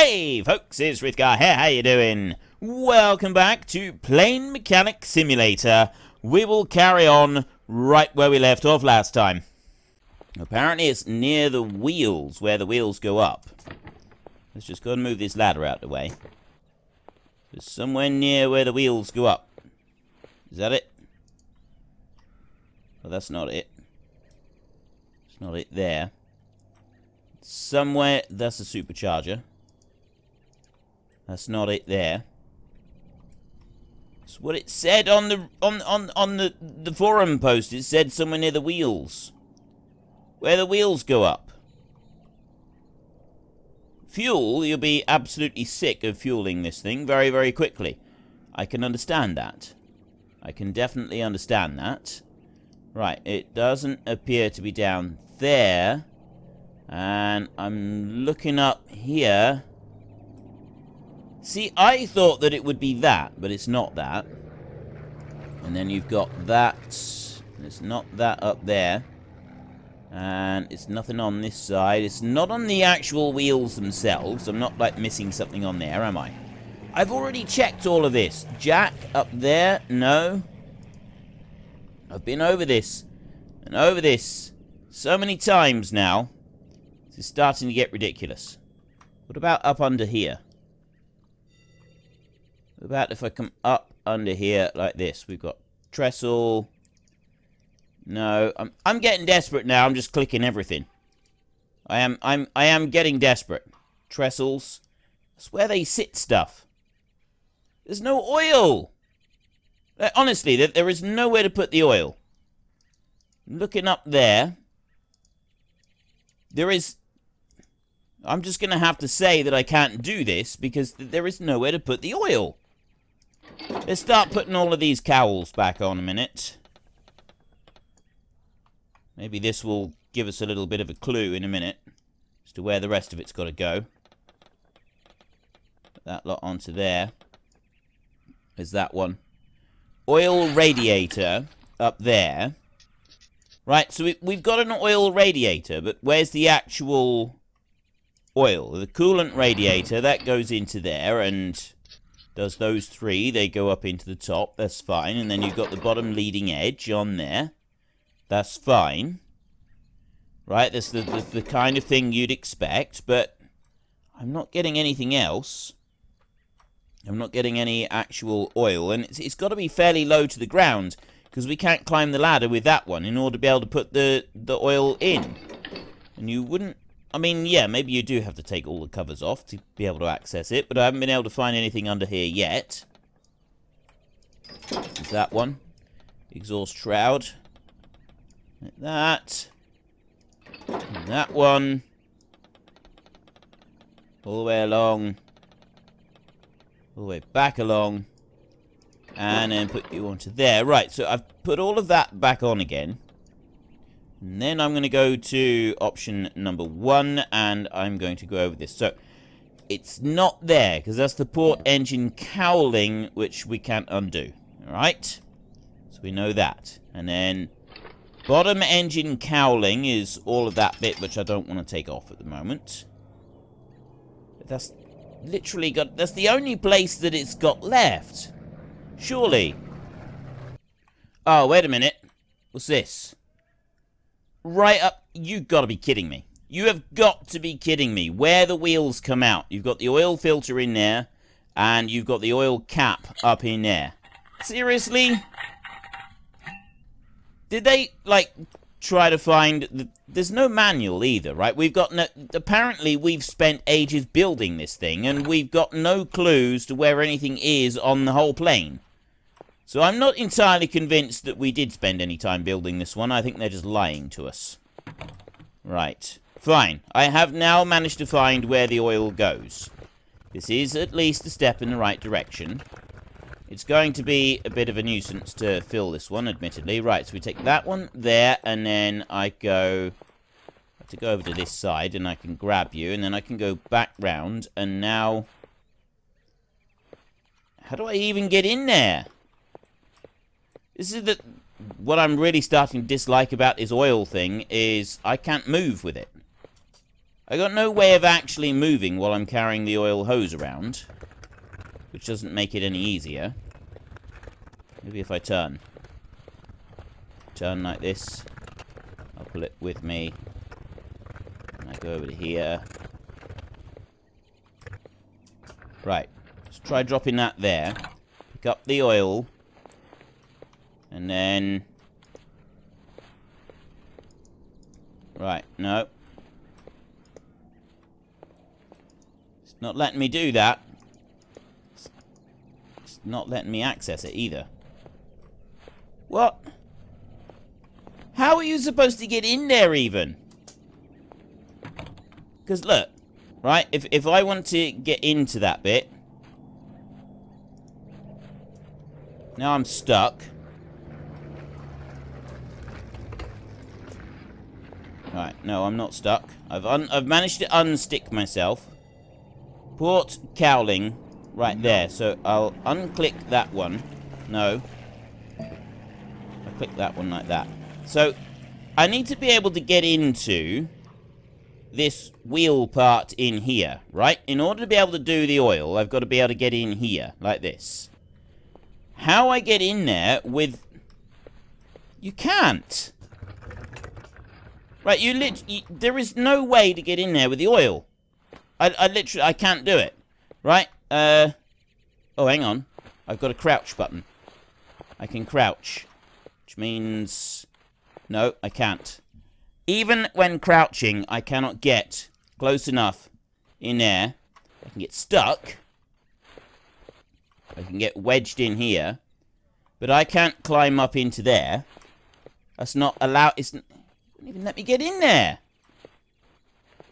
Hey folks, it's Rithgar here, how you doing? Welcome back to Plane Mechanic Simulator. We will carry on right where we left off last time. Apparently it's near the wheels, where the wheels go up. Let's just go and move this ladder out of the way. It's somewhere near where the wheels go up. Is that it? Well, that's not it. It's not it there. Somewhere, that's a supercharger. That's not it there. It's what it said on the forum post. It said somewhere near the wheels. Where the wheels go up. Fuel, you'll be absolutely sick of fueling this thing very, very quickly. I can understand that. I can definitely understand that. Right, it doesn't appear to be down there. And I'm looking up here. See, I thought that it would be that, but it's not that. And then you've got that. It's not that up there. And it's nothing on this side. It's not on the actual wheels themselves. I'm not, like, missing something on there, am I? I've already checked all of this. Jack up there? No. I've been over this. And over this. So many times now. This is starting to get ridiculous. What about up under here? What about if I come up under here like this? We've got trestle. No, I'm getting desperate now. I'm just clicking everything. I am getting desperate. Trestles. That's where they sit stuff. There's no oil. Honestly, there is nowhere to put the oil. Looking up there. There is... I'm just going to have to say that I can't do this because there is nowhere to put the oil. Let's start putting all of these cowls back on a minute. Maybe this will give us a little bit of a clue in a minute as to where the rest of it's got to go. Put that lot onto there. There's that one. Oil radiator up there. Right, so we've got an oil radiator, but where's the actual oil? The coolant radiator, that goes into there and does those three. They go up into the top. That's fine. And then you've got the bottom leading edge on there. That's fine. Right, that's the kind of thing you'd expect, but I'm not getting anything else. I'm not getting any actual oil, and it's got to be fairly low to the ground, because we can't climb the ladder with that one in order to be able to put the oil in. And you wouldn't... I mean, yeah, maybe you do have to take all the covers off to be able to access it, but I haven't been able to find anything under here yet. There's that one. Exhaust shroud. Like that. And that one. All the way along. All the way back along. And then put you onto there. Right, so I've put all of that back on again. And then I'm going to go to option number 1, and I'm going to go over this. So, it's not there, because that's the port engine cowling, which we can't undo. Alright? So we know that. And then, bottom engine cowling is all of that bit, which I don't want to take off at the moment. But that's literally got... That's the only place that it's got left. Surely. Oh, wait a minute. What's this? Right up, you've got to be kidding me. You have got to be kidding me. Where the wheels come out. You've got the oil filter in there, and you've got the oil cap up in there. Seriously? Did they, like, try to find... There's no manual either, right? We've got no... Apparently, we've spent ages building this thing, and we've got no clues to where anything is on the whole plane. So I'm not entirely convinced that we did spend any time building this one. I think they're just lying to us. Right. Fine. I have now managed to find where the oil goes. This is at least a step in the right direction. It's going to be a bit of a nuisance to fill this one, admittedly. Right, so we take that one there, and then I go... I have to go over to this side, and I can grab you, and then I can go back round, and now... How do I even get in there? This is what I'm really starting to dislike about this oil thing is I can't move with it. I got no way of actually moving while I'm carrying the oil hose around. Which doesn't make it any easier. Maybe if I turn. Turn like this. I'll pull it with me. And I go over to here. Right. Let's try dropping that there. Pick up the oil. And then... Right, no. It's not letting me do that. It's not letting me access it either. What? How are you supposed to get in there even? Because look, right, if I want to get into that bit... Now I'm stuck. Right, no, I'm not stuck. I've managed to unstick myself. Port cowling right there. So I'll unclick that one. No. I'll click that one like that. So I need to be able to get into this wheel part in here, right? In order to be able to do the oil, I've got to be able to get in here like this. How I get in there with... You can't. Right, there is no way to get in there with the oil. I can't do it. Right? Oh, hang on. I've got a crouch button. I can crouch. Which means... No, I can't. Even when crouching, I cannot get close enough in there. I can get stuck. I can get wedged in here. But I can't climb up into there. That's not allowed... It won't even let me get in there.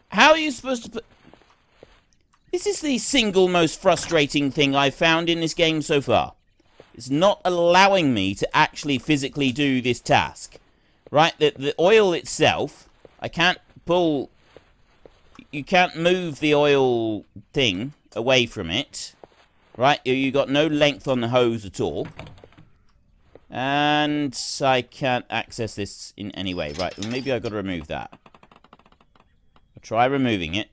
How are you supposed to put... This is the single most frustrating thing I've found in this game so far. It's not allowing me to actually physically do this task. Right? The oil itself, I can't pull... You can't move the oil thing away from it. Right? You got no length on the hose at all. And I can't access this in any way. Right, well, maybe I've got to remove that. I'll try removing it.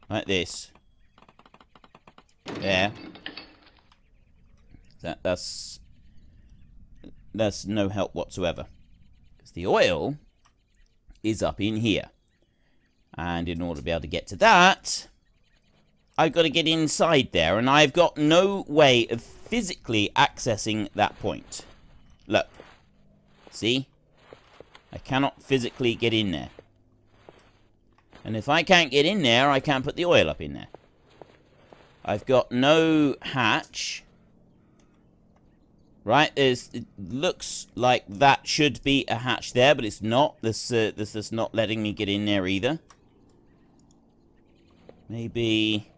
Like this. There. That's no help whatsoever. Because the oil is up in here. And in order to be able to get to that, I've got to get inside there. And I've got no way of physically accessing that point. Look. See? I cannot physically get in there. And if I can't get in there, I can't put the oil up in there. I've got no hatch. Right? It looks like that should be a hatch there, but it's not. This is not letting me get in there either. Maybe...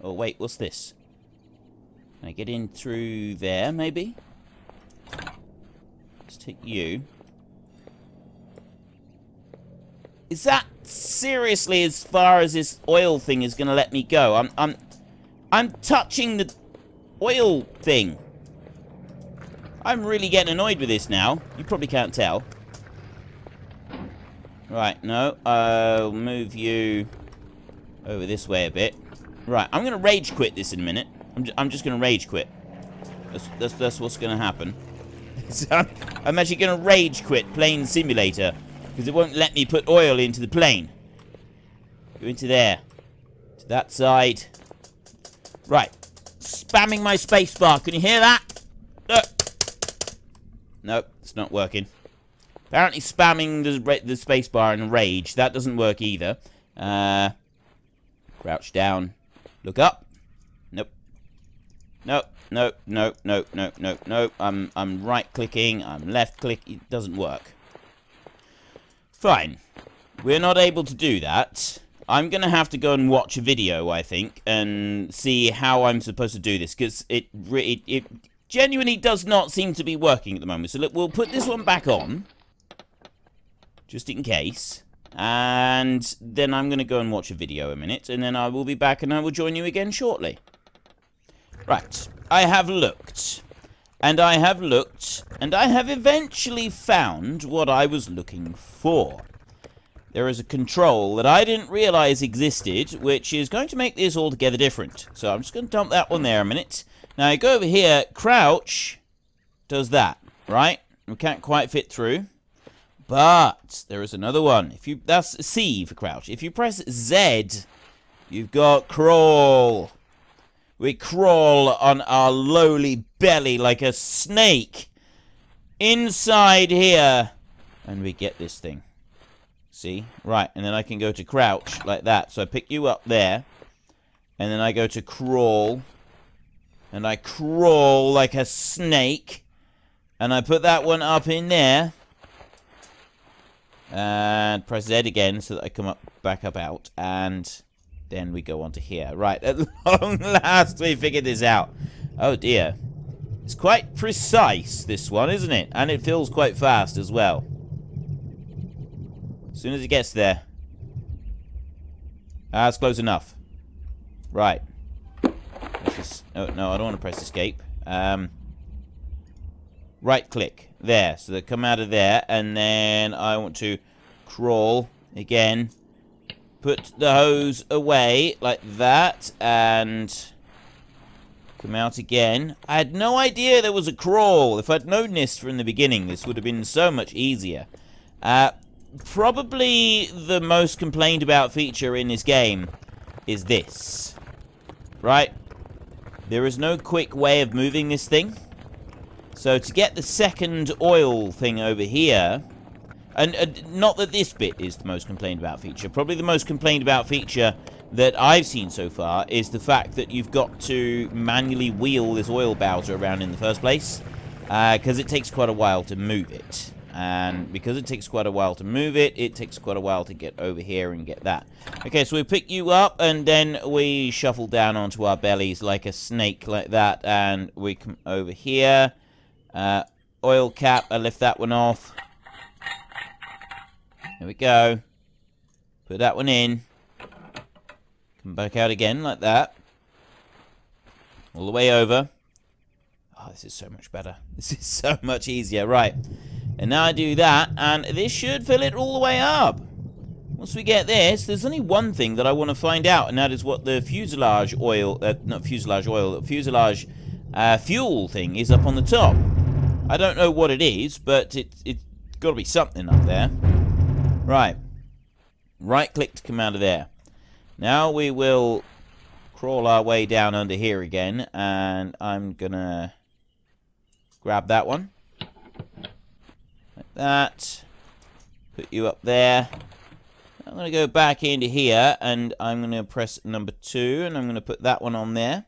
Oh, wait, what's this? Can I get in through there, maybe? Let's take you. Is that seriously as far as this oil thing is going to let me go? I'm touching the oil thing. I'm really getting annoyed with this now. You probably can't tell. Right, no. I'll move you over this way a bit. Right, I'm going to rage quit this in a minute. I'm just going to rage quit. That's what's going to happen. I'm actually going to rage quit Plane Simulator. Because it won't let me put oil into the plane. Go into there. To that side. Right. Spamming my spacebar. Can you hear that? Look. Nope, it's not working. Apparently spamming the spacebar in rage. That doesn't work either. Crouch down. Look up. Nope. Nope. Nope. Nope. Nope. Nope. Nope. Nope. I'm right clicking. I'm left clicking. It doesn't work. Fine. We're not able to do that. I'm going to have to go and watch a video, I think, and see how I'm supposed to do this, because it genuinely does not seem to be working at the moment. So look, we'll put this one back on, just in case, and then I'm going to go and watch a video a minute, and then I will be back and I will join you again shortly. Right. I have looked. And I have looked, and I have eventually found what I was looking for. there is a control that I didn't realize existed, which is going to make this altogether different. So I'm just going to dump that one there a minute. Now I go over here, crouch, does that, right? We can't quite fit through. But there is another one. That's C for crouch. If you press Z, you've got crawl. We crawl on our lowly belly like a snake inside here. And we get this thing. See? Right, and then I can go to crouch like that. So I pick you up there. And then I go to crawl. And I crawl like a snake. And I put that one up in there. And press Z again so that I come back up out. And then we go on to here. Right, at long last we figured this out. Oh dear. It's quite precise, this one, isn't it? And it feels quite fast as well. As soon as it gets there. That's close enough. Right. Oh, no, I don't want to press escape. Right click. There. So they come out of there. And then I want to crawl again. Put the hose away like that. And come out again. I had no idea there was a crawl. If I'd known this from the beginning, this would have been so much easier. Probably the most complained about feature in this game is this. Right? There is no quick way of moving this thing. So to get the second oil thing over here, and not that this bit is the most complained about feature, probably the most complained about feature that I've seen so far is the fact that you've got to manually wheel this oil bowser around in the first place, because it takes quite a while to move it. And because it takes quite a while to move it, it takes quite a while to get over here and get that. Okay, so we pick you up, and then we shuffle down onto our bellies like a snake, like that. And we come over here. Oil cap, I lift that one off. There we go. Put that one in. Come back out again, like that. All the way over. Oh, this is so much better. This is so much easier. Right. And now I do that, and this should fill it all the way up. Once we get this, there's only one thing that I want to find out, and that is what the fuselage oil, not fuselage oil, fuselage fuel thing is up on the top. I don't know what it is, but it's got to be something up there. Right. Right click to come out of there. Now we will crawl our way down under here again, and I'm going to grab that one. Like that. Put you up there. I'm going to go back into here, and I'm going to press number 2, and I'm going to put that one on there.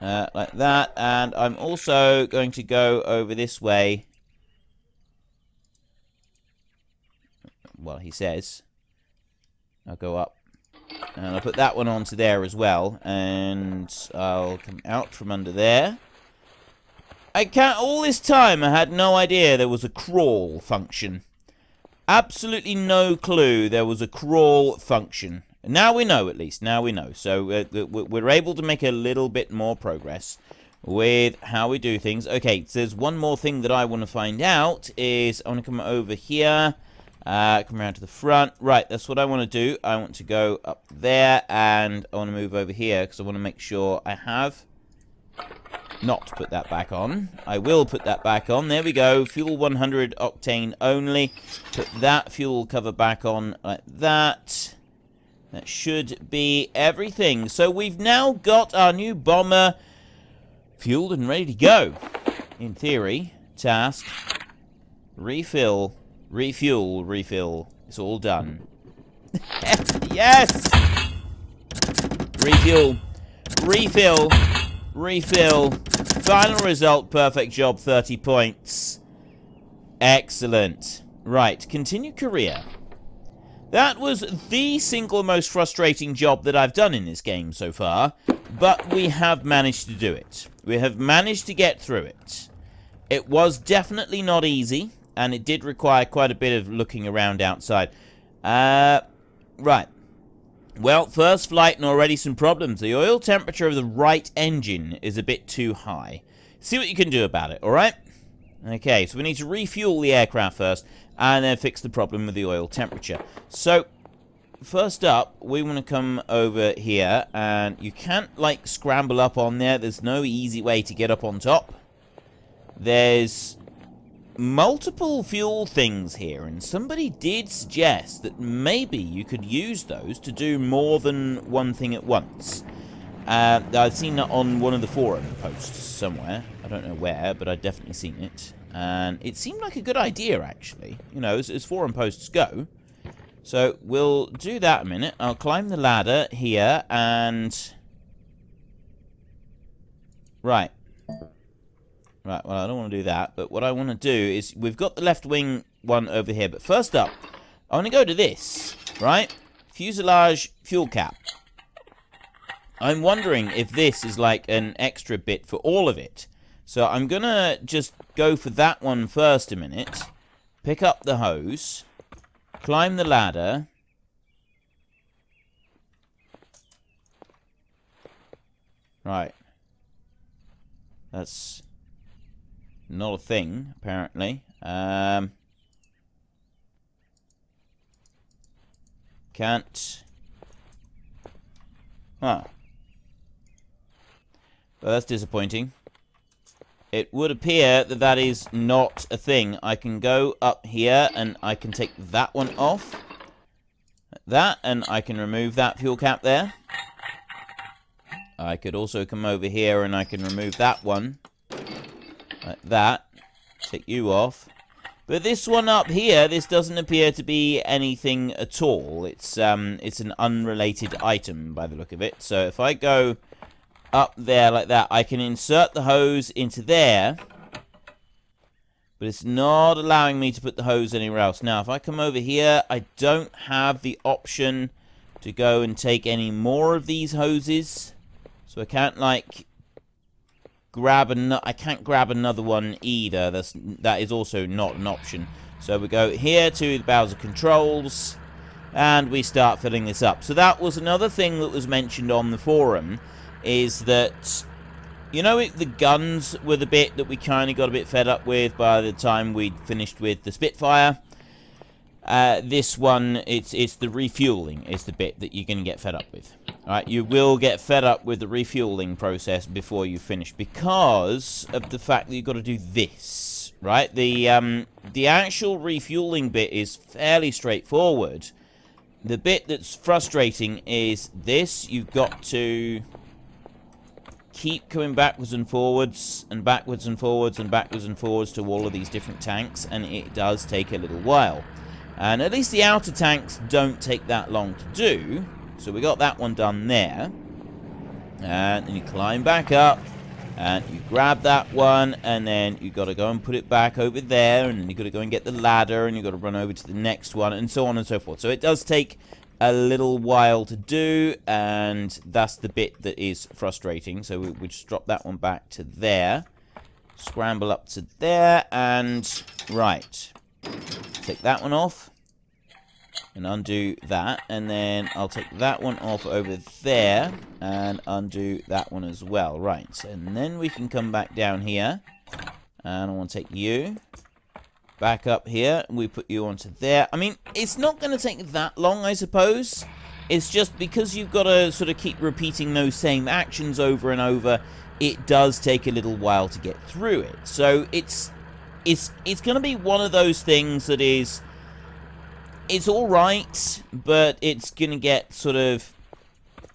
Like that, and I'm also going to go over this way. Well, he says. I'll go up. And I'll put that one onto there as well, and I'll come out from under there. All this time I had no idea there was a crawl function. Absolutely no clue there was a crawl function. Now we know, at least. Now we know. So we're able to make a little bit more progress with how we do things. Okay, so there's one more thing that I want to find out is I want to come over here. Come around to the front. Right, that's what I want to do. I want to go up there, and I want to move over here because I want to make sure I have not put that back on. I will put that back on. There we go. Fuel 100 octane only. Put that fuel cover back on like that. That should be everything. So we've now got our new bomber fueled and ready to go. In theory, task, refill, refuel, refill. It's all done. Yes! Refuel, refill, refill. Final result, perfect job, 30 points. Excellent. Right, continue career. That was the single most frustrating job that I've done in this game so far, but we have managed to do it. We have managed to get through it. It was definitely not easy, and it did require quite a bit of looking around outside. Right. Well, first flight and already some problems. The oil temperature of the right engine is a bit too high. See what you can do about it, alright? Okay, so we need to refuel the aircraft first, and then fix the problem with the oil temperature. So, first up, we want to come over here, and you can't, like, scramble up on there. There's no easy way to get up on top. There's multiple fuel things here, and somebody did suggest that maybe you could use those to do more than one thing at once. I've seen that on one of the forum posts somewhere. I don't know where, but I've definitely seen it. And it seemed like a good idea, actually. You know, as forum posts go. So, we'll do that a minute. I'll climb the ladder here, and... Right. Right, well, I don't want to do that. But what I want to do is... We've got the left wing one over here. But first up, I want to go to this. Right? Fuselage fuel cap. I'm wondering if this is like an extra bit for all of it. So I'm going to just go for that one first a minute. Pick up the hose. Climb the ladder. Right. That's not a thing, apparently. Can't. Huh. Well, that's disappointing. It would appear that that is not a thing. I can go up here and I can take that one off. Like that, and I can remove that fuel cap there. I could also come over here and I can remove that one. Like that. Take you off. But this one up here, this doesn't appear to be anything at all. It's an unrelated item by the look of it. So if I go up there like that, I can insert the hose into there, but it's not allowing me to put the hose anywhere else. Now, if I come over here, I don't have the option to go and take any more of these hoses, so I can't, like, I can't grab another one either. That is also not an option. So we go here to the Bowser controls, and we start filling this up. So that was another thing that was mentioned on the forum, is that, you know, the guns were the bit that we kind of got a bit fed up with by the time we'd finished with the Spitfire. This one, it's the refueling is the bit that you're going to get fed up with. Alright, you will get fed up with the refueling process before you finish, because of the fact that you've got to do this, right? The actual refueling bit is fairly straightforward. The bit that's frustrating is this. You've got to keep coming backwards and forwards, and backwards and forwards, and backwards and forwards to all of these different tanks, and it does take a little while. And at least the outer tanks don't take that long to do. So we got that one done there. And then you climb back up, and you grab that one, and then you got to go and put it back over there, and then you got to go and get the ladder, and you got to run over to the next one, and so on and so forth. So it does take a little while to do, and that's the bit that is frustrating. So we just drop that one back to there, scramble up to there, and right, take that one off and undo that, and then I'll take that one off over there and undo that one as well. Right, so, and then we can come back down here, and I want to take you back up here, and we put you onto there. I mean, it's not going to take that long, I suppose. It's just because you've got to sort of keep repeating those same actions over and over, it does take a little while to get through it. So it's going to be one of those things that is, it's alright, but it's going to get sort of,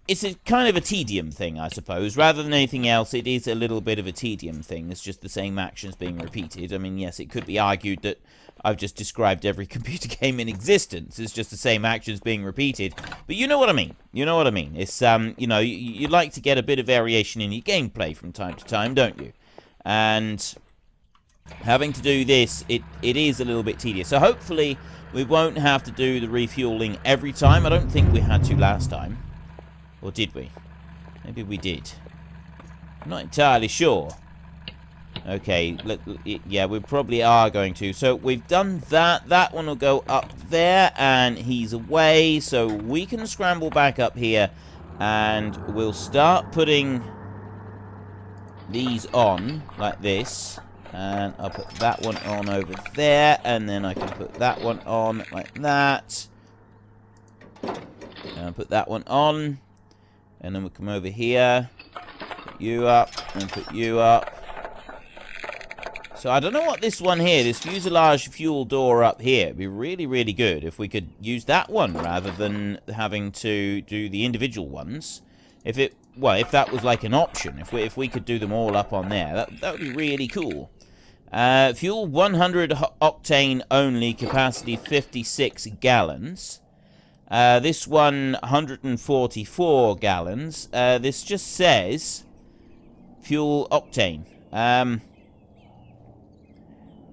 it's a kind of a tedium thing, I suppose. Rather than anything else, it is a little bit of a tedium thing. It's just the same actions being repeated. I mean, yes, it could be argued that I've just described every computer game in existence. It's just the same actions being repeated. But you know what I mean. You know what I mean. It's, you know, you like to get a bit of variation in your gameplay from time to time, don't you? And having to do this, it is a little bit tedious. So hopefully we won't have to do the refueling every time. I don't think we had to last time. Or did we? Maybe we did. I'm not entirely sure. Okay, yeah, we probably are going to. So we've done that. That one will go up there, and he's away. So we can scramble back up here, and we'll start putting these on like this. And I'll put that one on over there. And then I can put that one on like that. And I'll put that one on. And then we'll come over here. Put you up. And put you up. So I don't know what this one here, this fuselage fuel door up here, would be really, really good if we could use that one rather than having to do the individual ones. If that was like an option, if we could do them all up on there, that would be really cool. Fuel 100 octane only, capacity 56 gallons. This one 144 gallons. This just says fuel octane.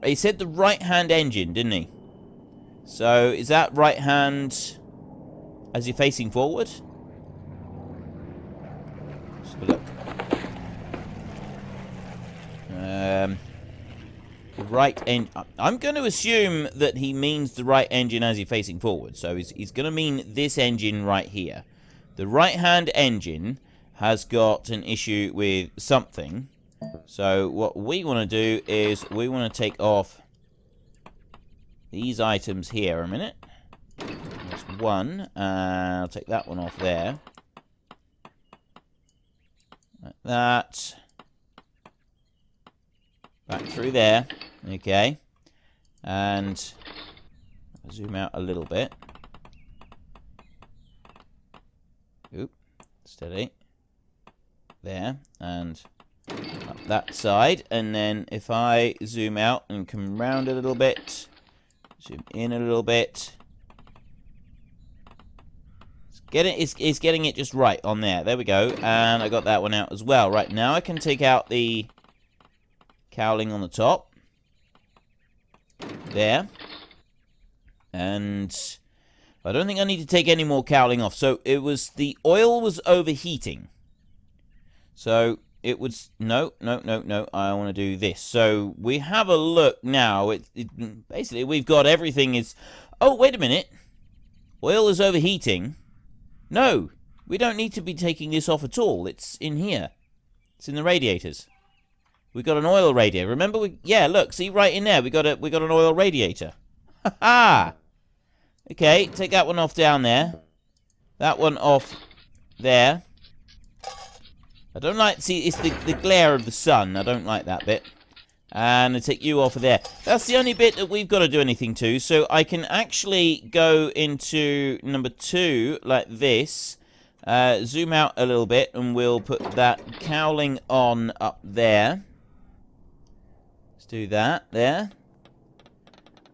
He said the right-hand engine, didn't he? So, is that right hand as you're facing forward? Let's have a look. The right engine. I'm going to assume that he means the right engine as you're facing forward. So, he's going to mean this engine right here. The right-hand engine has got an issue with something. So what we want to do is we want to take off these items here a minute. That's one. I'll take that one off there. Like that. Back through there. Okay. And I'll zoom out a little bit. Oop. Steady. There. And up that side, and then if I zoom out and come round a little bit, zoom in a little bit, it's getting it just right on there. There we go, and I got that one out as well. Right, now I can take out the cowling on the top. There. And I don't think I need to take any more cowling off. So it was, the oil was overheating. So it was, no, I want to do this. So we have a look now. Basically, we've got everything is... Oh, wait a minute. Oil is overheating. No, we don't need to be taking this off at all. It's in here. It's in the radiators. We've got an oil radiator. Remember, yeah, look, see right in there. We got an oil radiator. Ha ha! Okay, take that one off down there. That one off there. I don't like, see, it's the glare of the sun. I don't like that bit. And I take you off of there. That's the only bit that we've got to do anything to. So I can actually go into number 2 like this. Zoom out a little bit and we'll put that cowling on up there. Let's do that there.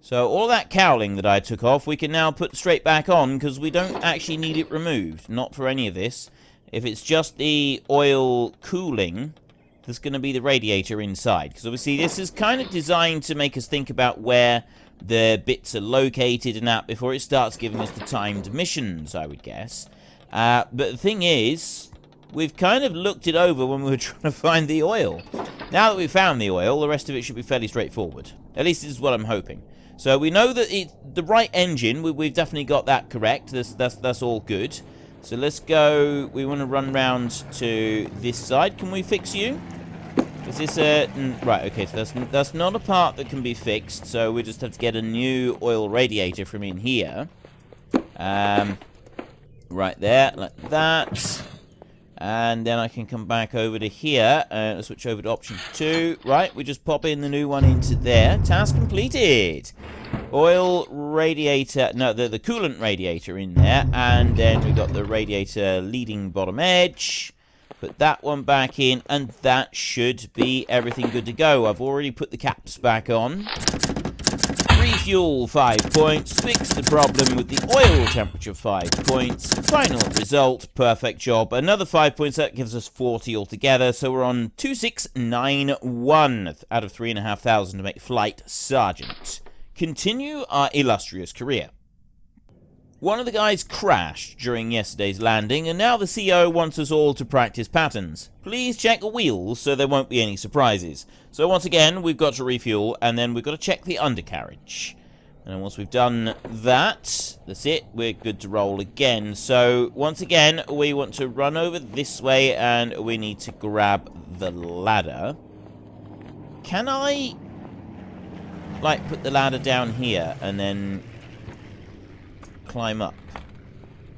So all that cowling that I took off, we can now put straight back on because we don't actually need it removed. Not for any of this. If it's just the oil cooling, there's going to be the radiator inside. Because obviously this is kind of designed to make us think about where the bits are located and that before it starts giving us the timed missions, I would guess. But the thing is, we've kind of looked it over when we were trying to find the oil. Now that we've found the oil, the rest of it should be fairly straightforward. At least this is what I'm hoping. So we know that it's the right engine. We've definitely got that correct. That's all good. So let's go, we want to run round to this side. Can we fix you? Is this a... right, okay, so that's not a part that can be fixed. So we just have to get a new oil radiator from in here. Right there, like that. And then I can come back over to here. Switch over to option 2. Right, we just pop in the new one into there. Task completed. Oil radiator, no, the coolant radiator in there, and then we got the radiator leading bottom edge. Put that one back in, and that should be everything good to go. I've already put the caps back on. Refuel 5 points, fix the problem with the oil temperature 5 points. Final result, perfect job. Another 5 points, that gives us 40 altogether. So we're on 2691 out of 3,500 to make Flight Sergeant. Continue our illustrious career. One of the guys crashed during yesterday's landing, and now the CO wants us all to practice patterns. Please check the wheels so there won't be any surprises. So once again, we've got to refuel, and then we've got to check the undercarriage. And then once we've done that, that's it, we're good to roll again. So once again, we want to run over this way, and we need to grab the ladder. can I, like, put the ladder down here and then climb up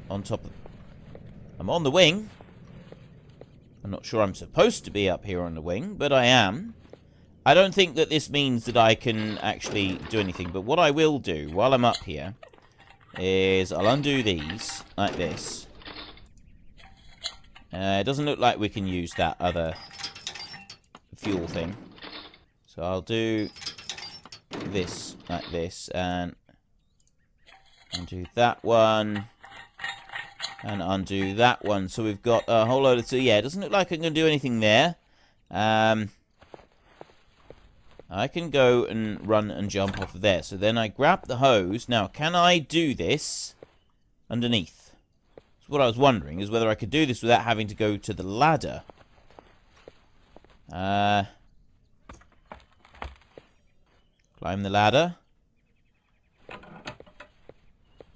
on top of... I'm on the wing. I'm not sure I'm supposed to be up here on the wing, but I am. I don't think that this means that I can actually do anything, but what I will do while I'm up here is I'll undo these like this. It doesn't look like we can use that other fuel thing. So I'll do this like this and undo that one and undo that one. So we've got a whole load of... So yeah, it doesn't look like I'm going to do anything there. I can go and run and jump off of there. So then I grab the hose. Now, can I do this underneath? So what I was wondering is whether I could do this without having to go to the ladder. Climb the ladder.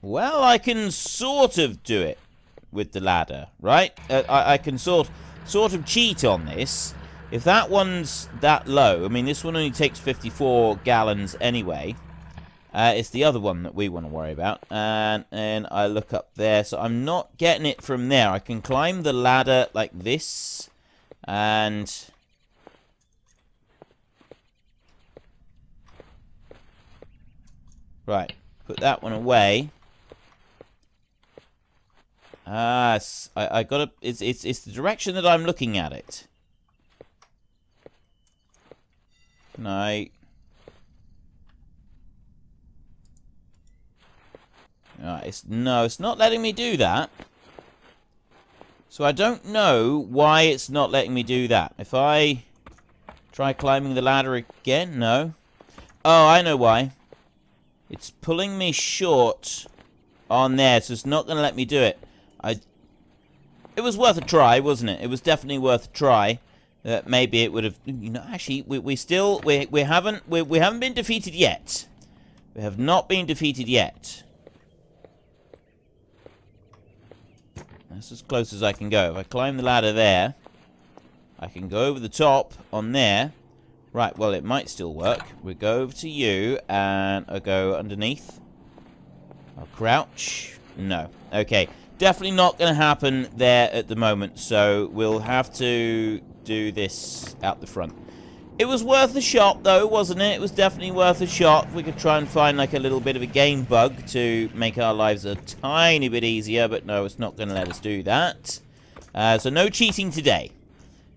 Well, I can sort of do it with the ladder, right? I can sort of cheat on this. If that one's that low, I mean, this one only takes 54 gallons anyway. It's the other one that we want to worry about. And I look up there, so I'm not getting it from there. I can climb the ladder like this. And... right, put that one away. I gotta... It's the direction that I'm looking at it. No. No, it's not letting me do that. So I don't know why it's not letting me do that. If I try climbing the ladder again, no. Oh, I know why. It's pulling me short on there, so it's not going to let me do it. It was worth a try, wasn't it? It was definitely worth a try. Maybe it would have, you know, actually, we haven't been defeated yet. We have not been defeated yet. That's as close as I can go. If I climb the ladder there, I can go over the top on there. Right, well, it might still work. We'll go over to you, and I'll go underneath. I'll crouch. No. Okay. Definitely not going to happen there at the moment, so we'll have to do this out the front. It was worth a shot, though, wasn't it? It was definitely worth a shot. We could try and find, like, a little bit of a game bug to make our lives a tiny bit easier, but no, it's not going to let us do that. So no cheating today.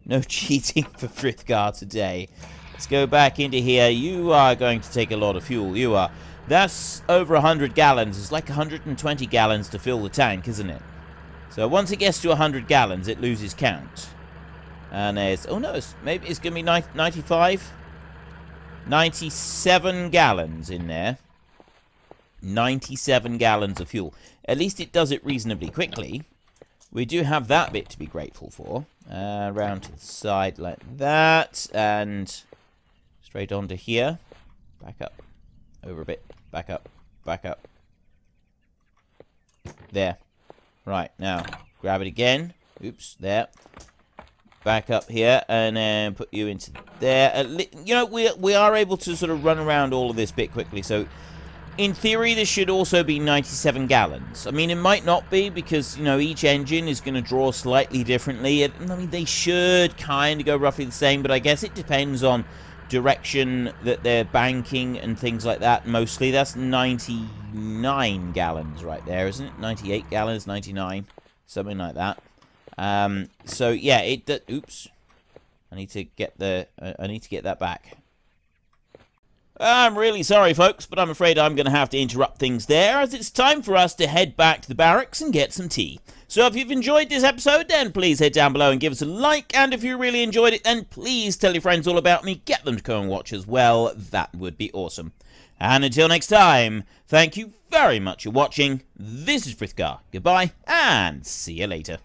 No cheating for Frithgar today. Let's go back into here. You are going to take a lot of fuel. You are. That's over 100 gallons. It's like 120 gallons to fill the tank, isn't it? So once it gets to 100 gallons, it loses count. And there's... oh, no, maybe it's going to be 95? 97 gallons in there. 97 gallons of fuel. At least it does it reasonably quickly. We do have that bit to be grateful for. Round to the side like that. And straight onto here. Back up. Over a bit. Back up. Back up. There. Right, now, grab it again. Oops, there. Back up here, and then put you into there. You know, we are able to sort of run around all of this bit quickly, so in theory, this should also be 97 gallons. I mean, it might not be, because, you know, each engine is going to draw slightly differently. I mean, they should kind of go roughly the same, but I guess it depends on direction that they're banking and things like that. Mostly, that's 99 gallons right there, isn't it? 98 gallons, 99, something like that. So yeah, oops. I need to get that back. I'm really sorry, folks, but I'm afraid I'm going to have to interrupt things there, as it's time for us to head back to the barracks and get some tea. So if you've enjoyed this episode, then please head down below and give us a like, and if you really enjoyed it, then please tell your friends all about me, get them to go and watch as well. That would be awesome. And until next time, thank you very much for watching. This is Frithgar. Goodbye, and see you later.